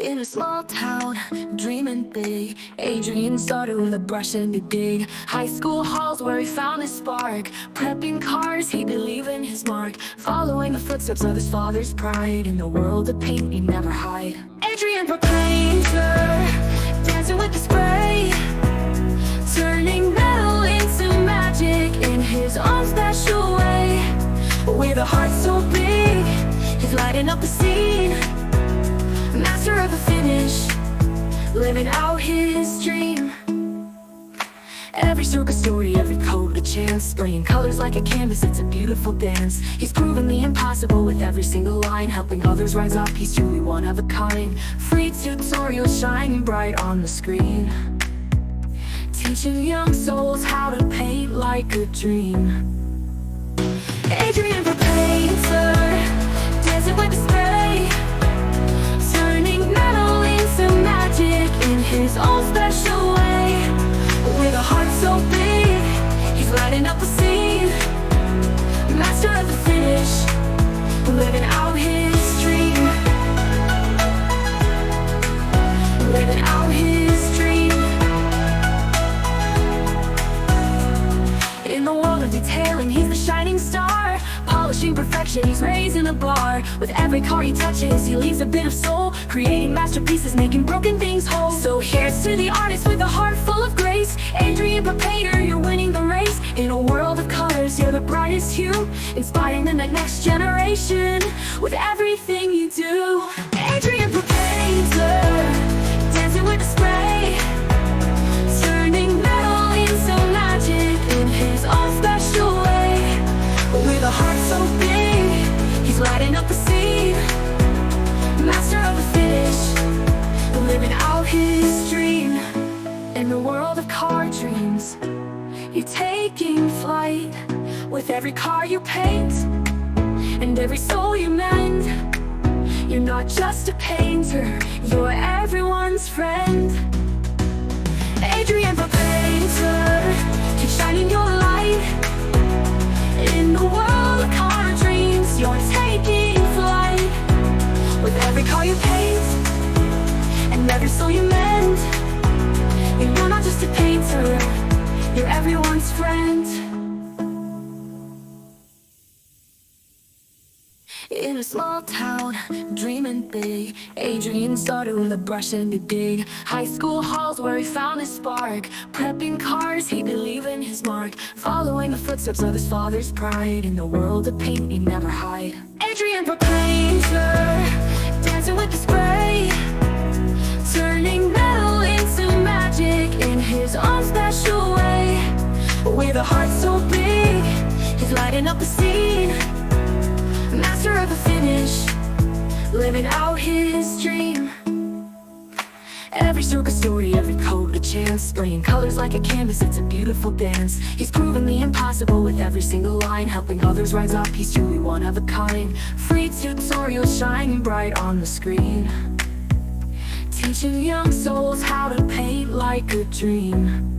In a small town, dreaming big, Adrian started with a brush and a dig. High school halls where he found his spark. Prepping cars, he believed in his mark. Following the footsteps of his father's pride. In the world of paint, he'd never hide. Adrian the painter, dancing with the spray, turning metal into magic in his own special way. With a heart so big, he's lighting up the scene. Master of the finish, living out his dream. Every circus story, every code a chance, spraying colors like a canvas, it's a beautiful dance. He's proven the impossible with every single line, helping others rise up, he's truly one of a kind. Free tutorials shining bright on the screen, teaching young souls how to paint like a dream. Adrian the painter, dancing with the spray, turning metal into magic in his own special way. With a heart so big, he's lighting up the scene. Master of the finish, living out his dream. Living out his dream. In the world of detailing, he's the shining star. Polishing perfection, he's raising the bar. With every car he touches, he leaves a bit of soul, creating masterpieces, making broken things whole. So here's to the artist with a heart full of grace. Adrian the painter, you're winning the race. In a world of colors, you're the brightest hue, inspiring the next generation with everything you do. Adrian the painter, dancing with the spray, turning metal into magic in his own special way. With a heart so big, he's lighting up the scene. Master of the finish, living out his dream. In the world of car dreams, you're taking flight. With every car you paint, and every soul you mend. You're not just a painter, you're everyone's friend. Adrian the painter, keep shining your light. In the world of car dreams, you're taking flight. With every car you paint, and every soul you mend. You're not just a painter, you're everyone's friend. In a small town, dreaming big, Adrian started with a brush and a dig. High school halls where he found his spark. Prepping cars, he believed in his mark. Following the footsteps of his father's pride. In the world of paint, he'd never hide. Adrian the painter, dancing with the spray, turning metal into magic in his own special way. With a heart so big, he's lighting up the scene. Master of the finish, living out his dream. Every circus story, every code a chance, spraying colors like a canvas, it's a beautiful dance. He's proven the impossible with every single line, helping others rise up, he's truly one of a kind. Free tutorials shining bright on the screen, teaching young souls how to paint like a dream.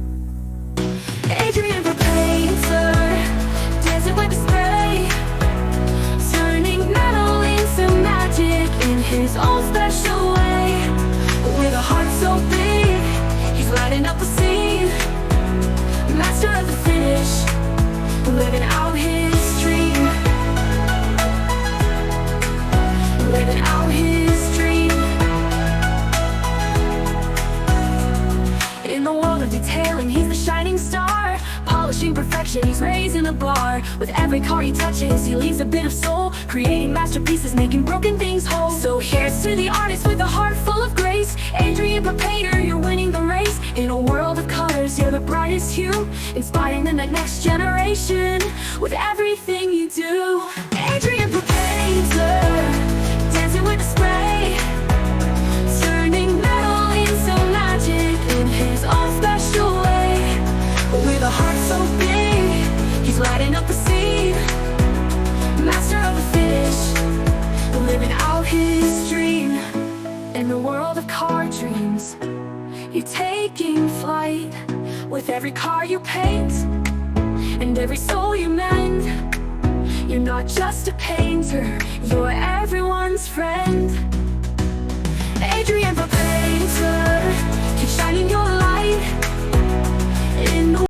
Adrian the painter, dancing with the spray, turning metal into magic in his own special way. With a heart so big, he's lighting up the scene. Master of the finish, living out his dream. Living out his dream. In the world of detailing, he's the shining star. Polishing perfection, he's raising the bar. With every car he touches, he leaves a bit of soul, creating masterpieces, making broken things whole. So here's to the artist with a heart full of grace. Adrian the painter, you're winning the race. In a world of colors, you're the brightest hue, inspiring the next generation with everything you do. Adrian the painter, dancing with the spray, turning metal into magic in his own special way. With a heart so big, he's lighting up the scene. Master of the finish, living out his dream. In the world of car dreams, you're taking flight. With every car you paint, and every soul you mend. You're not just a painter, you're everyone's friend. Adrian